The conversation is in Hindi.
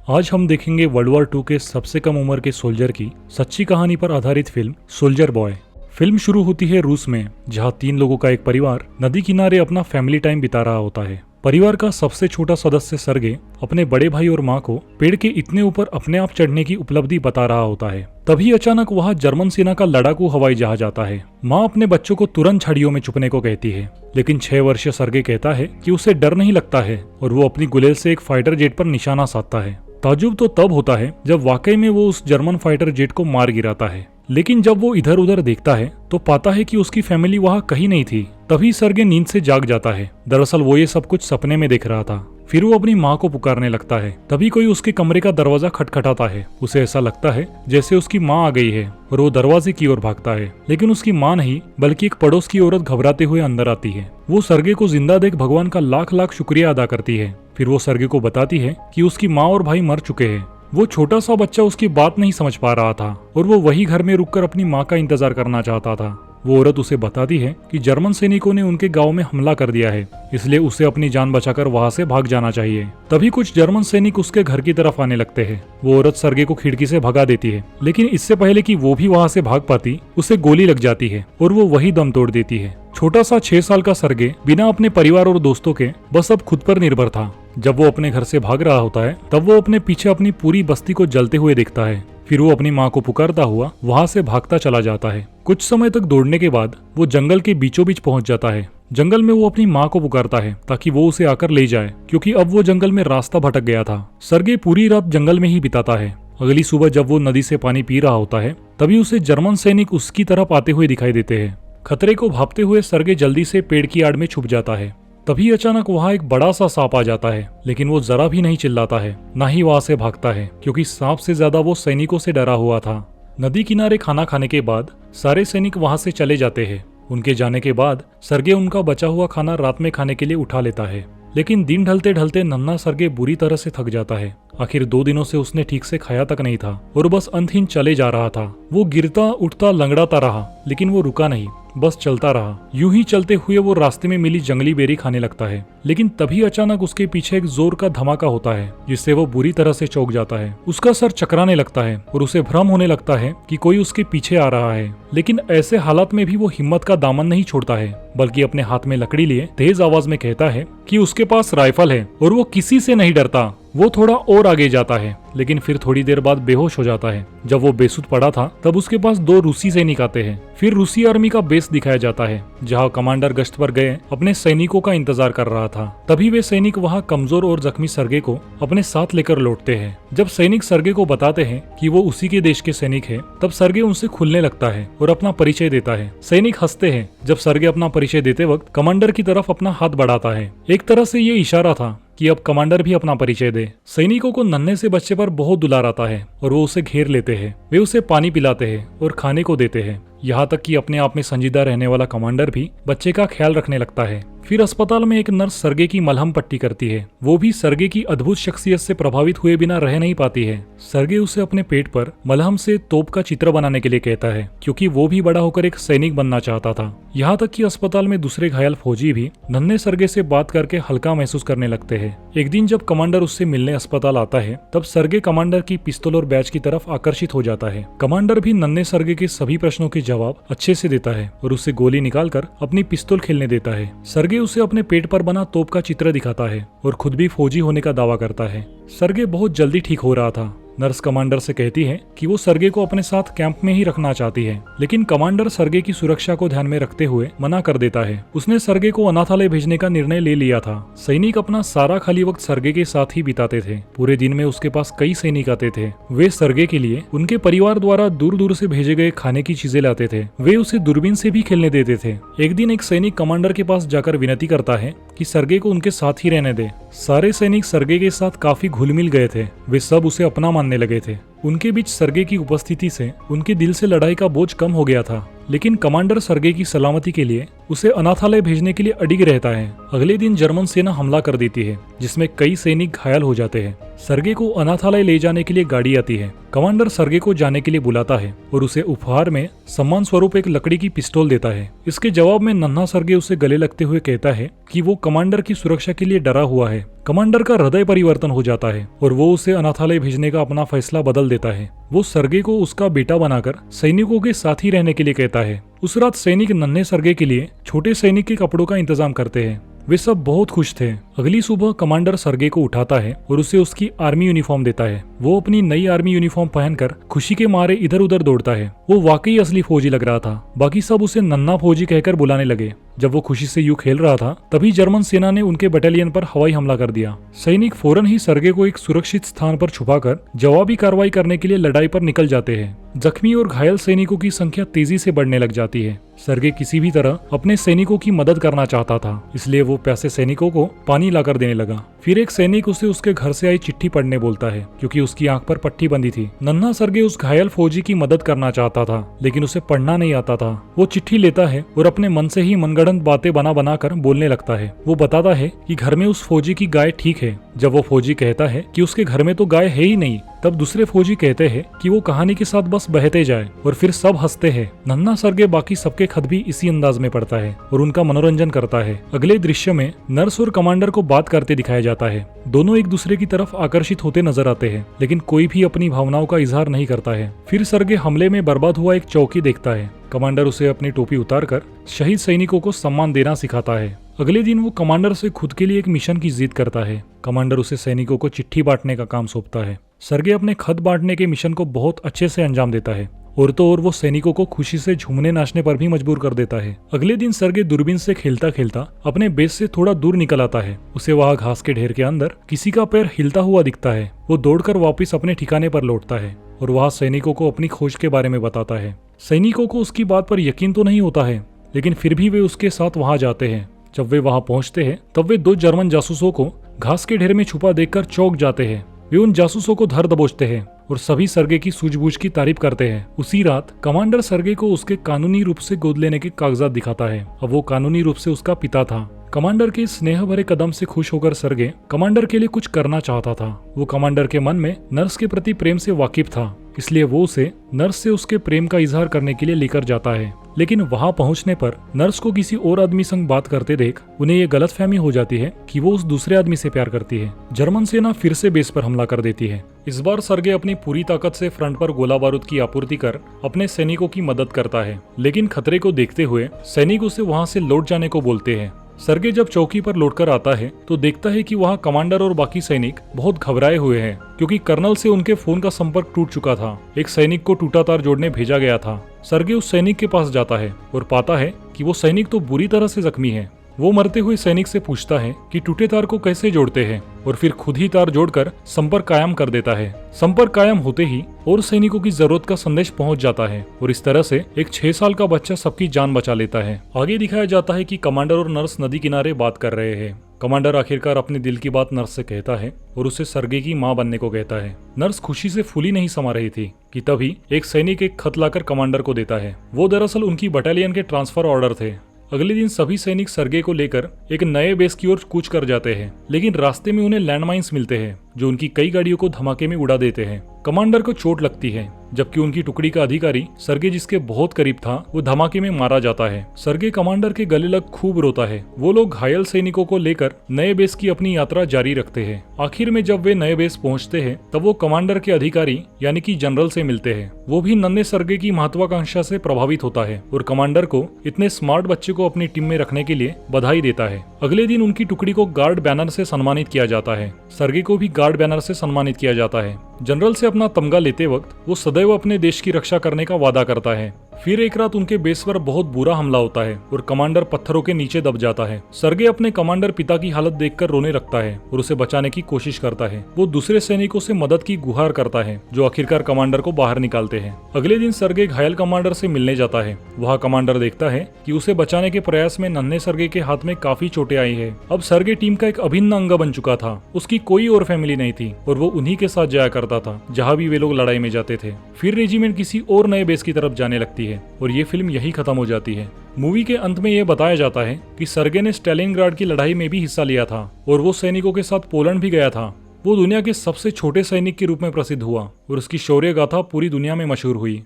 आज हम देखेंगे वर्ल्ड वॉर 2 के सबसे कम उम्र के सोल्जर की सच्ची कहानी पर आधारित फिल्म सोल्जर बॉय। फिल्म शुरू होती है रूस में, जहां 3 लोगों का एक परिवार नदी किनारे अपना फैमिली टाइम बिता रहा होता है। परिवार का सबसे छोटा सदस्य सर्गे अपने बड़े भाई और माँ को पेड़ के इतने ऊपर अपने आप चढ़ने की उपलब्धि बता रहा होता है। तभी अचानक वहां जर्मन सेना का लड़ाकू हवाई जहाज आता है। माँ अपने बच्चों को तुरंत छड़ियों में छुपने को कहती है, लेकिन 6 वर्षीय सर्गे कहता है कि उसे डर नहीं लगता है और वो अपनी गुलेल से एक फाइटर जेट पर निशाना साधता है। ताजुब तो तब होता है जब वाकई में वो उस जर्मन फाइटर जेट को मार गिराता है, लेकिन जब वो इधर उधर देखता है तो पाता है कि उसकी फैमिली वहाँ कहीं नहीं थी। तभी सर्गे नींद से जाग जाता है। दरअसल वो ये सब कुछ सपने में देख रहा था। फिर वो अपनी माँ को पुकारने लगता है। तभी कोई उसके कमरे का दरवाजा खटखटाता है। उसे ऐसा लगता है जैसे उसकी माँ आ गई है और वो दरवाजे की ओर भागता है, लेकिन उसकी माँ नहीं बल्कि एक पड़ोस की औरत घबराते हुए अंदर आती है। वो सर्गे को जिंदा देख भगवान का लाख लाख शुक्रिया अदा करती है। फिर वो सर्गे को बताती है कि उसकी माँ और भाई मर चुके हैं। वो छोटा सा बच्चा उसकी बात नहीं समझ पा रहा था और वो वही घर में रुककर अपनी माँ का इंतजार करना चाहता था। वो औरत उसे बताती है कि जर्मन सैनिकों ने उनके गांव में हमला कर दिया है, इसलिए उसे अपनी जान बचाकर वहां से भाग जाना चाहिए। तभी कुछ जर्मन सैनिक उसके घर की तरफ आने लगते हैं। वो औरत सर्गे को खिड़की से भगा देती है, लेकिन इससे पहले कि वो भी वहां से भाग पाती, उसे गोली लग जाती है और वो वही दम तोड़ देती है। छोटा सा 6 साल का सर्गे बिना अपने परिवार और दोस्तों के बस अब खुद पर निर्भर था। जब वो अपने घर से भाग रहा होता है तब वो अपने पीछे अपनी पूरी बस्ती को जलते हुए देखता है। फिर वो अपनी माँ को पुकारता हुआ वहां से भागता चला जाता है। कुछ समय तक दौड़ने के बाद वो जंगल के बीचों बीच पहुंच जाता है। जंगल में वो अपनी माँ को पुकारता है ताकि वो उसे आकर ले जाए, क्योंकि अब वो जंगल में रास्ता भटक गया था। सर्गे पूरी रात जंगल में ही बिताता है। अगली सुबह जब वो नदी से पानी पी रहा होता है तभी उसे जर्मन सैनिक उसकी तरफ आते हुए दिखाई देते हैं। खतरे को भांपते हुए सर्गे जल्दी से पेड़ की आड़ में छुप जाता है। तभी अचानक वहाँ एक बड़ा सा सांप आ जाता है, लेकिन वो जरा भी नहीं चिल्लाता है, ना ही वहां से भागता है, क्योंकि सांप से ज्यादा वो सैनिकों से डरा हुआ था। नदी किनारे खाना खाने के बाद सारे सैनिक वहां से चले जाते हैं। उनके जाने के बाद सर्गे उनका बचा हुआ खाना रात में खाने के लिए उठा लेता है, लेकिन दिन ढलते ढलते नन्हा सर्गे बुरी तरह से थक जाता है। आखिर 2 दिनों से उसने ठीक से खाया तक नहीं था और बस अंतहीन चले जा रहा था। वो गिरता उठता लंगड़ाता रहा, लेकिन वो रुका नहीं, बस चलता रहा। यूं ही चलते हुए वो रास्ते में मिली जंगली बेरी खाने लगता है, लेकिन तभी अचानक उसके पीछे एक जोर का धमाका होता है, जिससे वो बुरी तरह से चौंक जाता है। उसका सर चकराने लगता है और उसे भ्रम होने लगता है कि कोई उसके पीछे आ रहा है। लेकिन ऐसे हालात में भी वो हिम्मत का दामन नहीं छोड़ता है, बल्कि अपने हाथ में लकड़ी लिए तेज आवाज में कहता है कि उसके पास राइफल है और वो किसी से नहीं डरता। वो थोड़ा और आगे जाता है, लेकिन फिर थोड़ी देर बाद बेहोश हो जाता है। जब वो बेसुध पड़ा था तब उसके पास 2 रूसी सैनिक आते हैं। फिर रूसी आर्मी का बेस दिखाया जाता है, जहां कमांडर गश्त पर गए अपने सैनिकों का इंतजार कर रहा था। तभी वे सैनिक वहां कमजोर और जख्मी सर्गे को अपने साथ लेकर लौटते हैं। जब सैनिक सर्गे को बताते हैं कि वो उसी के देश के सैनिक हैं, तब सर्गे उनसे खुलने लगता है और अपना परिचय देता है। सैनिक हंसते हैं जब सर्गे अपना परिचय देते वक्त कमांडर की तरफ अपना हाथ बढ़ाता है। एक तरह से ये इशारा था कि अब कमांडर भी अपना परिचय दे। सैनिकों को नन्हे से बच्चे पर बहुत दुलार आता है और वो उसे घेर लेते हैं। वे उसे पानी पिलाते हैं और खाने को देते हैं, यहाँ तक कि अपने आप में संजीदा रहने वाला कमांडर भी बच्चे का ख्याल रखने लगता है। फिर अस्पताल में एक नर्स सर्गे की मलहम पट्टी करती है। वो भी सर्गे की अद्भुत शख्सियत से प्रभावित हुए बिना रह नहीं पाती है। सर्गे उसे अपने पेट पर मलहम से तोप का चित्र बनाने के लिए कहता है, क्योंकि वो भी बड़ा होकर एक सैनिक बनना चाहता था। यहाँ तक कि अस्पताल में दूसरे घायल फौजी भी नन्हे सर्गे से बात करके हल्का महसूस करने लगते हैं। एक दिन जब कमांडर उससे मिलने अस्पताल आता है तब सर्गे कमांडर की पिस्तौल और बैच की तरफ आकर्षित हो जाता है। कमांडर भी नन्हे सर्गे के सभी प्रश्नों के जवाब अच्छे से देता है और उसे गोली निकालकर अपनी पिस्तौल खेलने देता है। सर्गे उसे अपने पेट पर बना तोप का चित्र दिखाता है और खुद भी फौजी होने का दावा करता है। सर्गे बहुत जल्दी ठीक हो रहा था। नर्स कमांडर से कहती है कि वो सर्गे को अपने साथ कैंप में ही रखना चाहती है, लेकिन कमांडर सर्गे की सुरक्षा को ध्यान में रखते हुए मना कर देता है। उसने सर्गे को अनाथालय भेजने का निर्णय ले लिया था। सैनिक अपना सारा खाली वक्त सर्गे के साथ ही बिताते थे। पूरे दिन में उसके पास कई सैनिक आते थे। वे सर्गे के लिए उनके परिवार द्वारा दूर दूर से भेजे गए खाने की चीजें लाते थे। वे उसे दूरबीन से भी खेलने देते थे। एक दिन एक सैनिक कमांडर के पास जाकर विनती करता है कि सर्गे को उनके साथ ही रहने दे। सारे सैनिक सर्गे के साथ काफी घुल मिल गए थे। वे सब उसे अपना मानने लगे थे। उनके बीच सर्गे की उपस्थिति से उनके दिल से लड़ाई का बोझ कम हो गया था, लेकिन कमांडर सर्गे की सलामती के लिए उसे अनाथालय भेजने के लिए अडिग रहता है। अगले दिन जर्मन सेना हमला कर देती है, जिसमें कई सैनिक घायल हो जाते हैं। सर्गे को अनाथालय ले जाने के लिए गाड़ी आती है। कमांडर सर्गे को जाने के लिए बुलाता है और उसे उपहार में सम्मान स्वरूप एक लकड़ी की पिस्तौल देता है। इसके जवाब में नन्हा सर्गे उसे गले लगते हुए कहता है कि वो कमांडर की सुरक्षा के लिए डरा हुआ है। कमांडर का हृदय परिवर्तन हो जाता है और वो उसे अनाथालय भेजने का अपना फैसला बदल देता है। वो सर्गे को उसका बेटा बनाकर सैनिकों के साथ ही रहने के लिए कहता है। उस रात सैनिक नन्हे सर्गे के लिए छोटे सैनिक के कपड़ों का इंतजाम करते हैं। वे सब बहुत खुश थे। अगली सुबह कमांडर सर्गे को उठाता है और उसे उसकी आर्मी यूनिफॉर्म देता है। वो अपनी नई आर्मी यूनिफॉर्म पहनकर खुशी के मारे इधर उधर दौड़ता है। वो वाकई असली फौजी लग रहा था। बाकी सब उसे नन्हा फौजी कहकर बुलाने लगे। जब वो खुशी से यूं खेल रहा था, तभी जर्मन सेना ने उनके बटालियन पर हवाई हमला कर दिया। सैनिक फौरन ही सर्गे को एक सुरक्षित स्थान पर छुपाकर जवाबी कार्रवाई करने के लिए लड़ाई पर निकल जाते हैं। जख्मी और घायल सैनिकों की संख्या तेजी से बढ़ने लग जाती है। सर्गे किसी भी तरह अपने सैनिकों की मदद करना चाहता था, इसलिए वो प्यासे सैनिकों को पानी लाकर देने लगा। फिर एक सैनिक उसे उसके घर से आई चिट्ठी पढ़ने बोलता है, क्योंकि उसकी आंख पर पट्टी बंधी थी। नन्हा सर्गे उस घायल फौजी की मदद करना चाहता था, लेकिन उसे पढ़ना नहीं आता था। वो चिट्ठी लेता है और अपने मन से ही मनगढ़ंत बातें बना कर बोलने लगता है। वो बताता है कि घर में उस फौजी की गाय ठीक है। जब वो फौजी कहता है कि उसके घर में तो गाय है ही नहीं, तब दूसरे फौजी कहते हैं कि वो कहानी के साथ बस बहते जाए, और फिर सब हंसते हैं। नन्हा सर्गे बाकी सबके खत भी इसी अंदाज में पढ़ता है और उनका मनोरंजन करता है। अगले दृश्य में नर्स और कमांडर को बात करते दिखाया जाता है। दोनों एक दूसरे की तरफ आकर्षित होते नजर आते हैं, लेकिन कोई भी अपनी भावनाओं का इजहार नहीं करता है। फिर सर्गे हमले में बर्बाद हुआ एक चौकी देखता है। कमांडर उसे अपनी टोपी उतारकर शहीद सैनिकों को सम्मान देना सिखाता है। अगले दिन वो कमांडर से खुद के लिए एक मिशन की जिद करता है। कमांडर उसे सैनिकों को चिट्ठी बांटने का काम सौंपता है। सर्गे अपने खत बांटने के मिशन को बहुत अच्छे से अंजाम देता है, और तो और वो सैनिकों को खुशी से झूमने नाचने पर भी मजबूर कर देता है। अगले दिन सर्गे दूरबीन से खेलता खेलता अपने बेस से थोड़ा दूर निकल आता है। उसे वहां घास के ढेर के अंदर किसी का पैर हिलता हुआ दिखता है। वो दौड़कर वापस अपने ठिकाने पर लौटता है और वहां सैनिकों को अपनी खोज के बारे में बताता है। सैनिकों को उसकी बात पर यकीन तो नहीं होता है, लेकिन फिर भी वे उसके साथ वहां जाते हैं। जब वे वहां पहुंचते हैं, तब वे 2 जर्मन जासूसों को घास के ढेर में छुपा देखकर चौंक जाते हैं। वे उन जासूसों को धर दबोचते हैं और सभी सर्गे की सूझबूझ की तारीफ करते हैं। उसी रात कमांडर सर्गे को उसके कानूनी रूप से गोद लेने के कागजात दिखाता है। अब वो कानूनी रूप से उसका पिता था। कमांडर के स्नेह भरे कदम से खुश होकर सर्गे कमांडर के लिए कुछ करना चाहता था। वो कमांडर के मन में नर्स के प्रति प्रेम से वाकिफ था, इसलिए वो उसे नर्स से उसके प्रेम का इजहार करने के लिए लेकर जाता है। लेकिन वहां पहुंचने पर नर्स को किसी और आदमी संग बात करते देख उन्हें ये गलतफहमी हो जाती है कि वो उस दूसरे आदमी से प्यार करती है। जर्मन सेना फिर से बेस पर हमला कर देती है। इस बार सर्गे अपनी पूरी ताकत से फ्रंट पर गोला बारूद की आपूर्ति कर अपने सैनिकों की मदद करता है, लेकिन खतरे को देखते हुए सैनिक उसे वहां से लौट जाने को बोलते हैं। सर्गे जब चौकी पर लौटकर आता है तो देखता है कि वहां कमांडर और बाकी सैनिक बहुत घबराए हुए हैं, क्योंकि कर्नल से उनके फोन का संपर्क टूट चुका था। एक सैनिक को टूटा तार जोड़ने भेजा गया था। सर्गे उस सैनिक के पास जाता है और पाता है कि वो सैनिक तो बुरी तरह से जख्मी है। वो मरते हुए सैनिक से पूछता है कि टूटे तार को कैसे जोड़ते हैं, और फिर खुद ही तार जोड़कर संपर्क कायम कर देता है। संपर्क कायम होते ही और सैनिकों की जरूरत का संदेश पहुंच जाता है, और इस तरह से एक 6 साल का बच्चा सबकी जान बचा लेता है। आगे दिखाया जाता है कि कमांडर और नर्स नदी किनारे बात कर रहे हैं। कमांडर आखिरकार अपने दिल की बात नर्स से कहता है और उसे सर्गे की मां बनने को कहता है। नर्स खुशी से फूली नहीं समा रही थी कि तभी एक सैनिक एक खत लाकर कमांडर को देता है। वो दरअसल उनकी बटालियन के ट्रांसफर ऑर्डर थे। अगले दिन सभी सैनिक सर्गे को लेकर एक नए बेस की ओर कूच कर जाते हैं, लेकिन रास्ते में उन्हें लैंडमाइंस मिलते हैं जो उनकी कई गाड़ियों को धमाके में उड़ा देते हैं। कमांडर को चोट लगती है, जबकि उनकी टुकड़ी का अधिकारी सर्गे जिसके बहुत करीब था वो धमाके में मारा जाता है। सर्गे कमांडर के गले लग खूब रोता है। वो लोग घायल सैनिकों को लेकर नए बेस की अपनी यात्रा जारी रखते हैं। आखिर में जब वे नए बेस पहुंचते हैं तब वो कमांडर के अधिकारी यानी कि जनरल से मिलते हैं। वो भी नन्हे सर्गे की महत्वाकांक्षा से प्रभावित होता है और कमांडर को इतने स्मार्ट बच्चे को अपनी टीम में रखने के लिए बधाई देता है। अगले दिन उनकी टुकड़ी को गार्ड बैनर से सम्मानित किया जाता है। सर्गे को भी गार्ड बैनर से सम्मानित किया जाता है। जनरल से अपना तमगा लेते वक्त वो सदैव अपने देश की रक्षा करने का वादा करता है। फिर एक रात उनके बेस पर बहुत बुरा हमला होता है और कमांडर पत्थरों के नीचे दब जाता है। सर्गे अपने कमांडर पिता की हालत देखकर रोने लगता है और उसे बचाने की कोशिश करता है। वो दूसरे सैनिकों से मदद की गुहार करता है जो आखिरकार कमांडर को बाहर निकालते हैं। अगले दिन सर्गे घायल कमांडर से मिलने जाता है। वहाँ कमांडर देखता है कि उसे बचाने के प्रयास में नन्हे सर्गे के हाथ में काफी चोटें आई है। अब सर्गे टीम का एक अभिन्न अंग बन चुका था। उसकी कोई और फैमिली नहीं थी और वो उन्हीं के साथ जाया करता था जहाँ भी वे लोग लड़ाई में जाते थे। फिर रेजिमेंट किसी और नए बेस की तरफ जाने लगती है और ये फिल्म यही खत्म हो जाती है। मूवी के अंत में यह बताया जाता है कि सर्गे ने स्टालिनग्राड की लड़ाई में भी हिस्सा लिया था और वो सैनिकों के साथ पोलैंड भी गया था। वो दुनिया के सबसे छोटे सैनिक के रूप में प्रसिद्ध हुआ और उसकी शौर्य गाथा पूरी दुनिया में मशहूर हुई।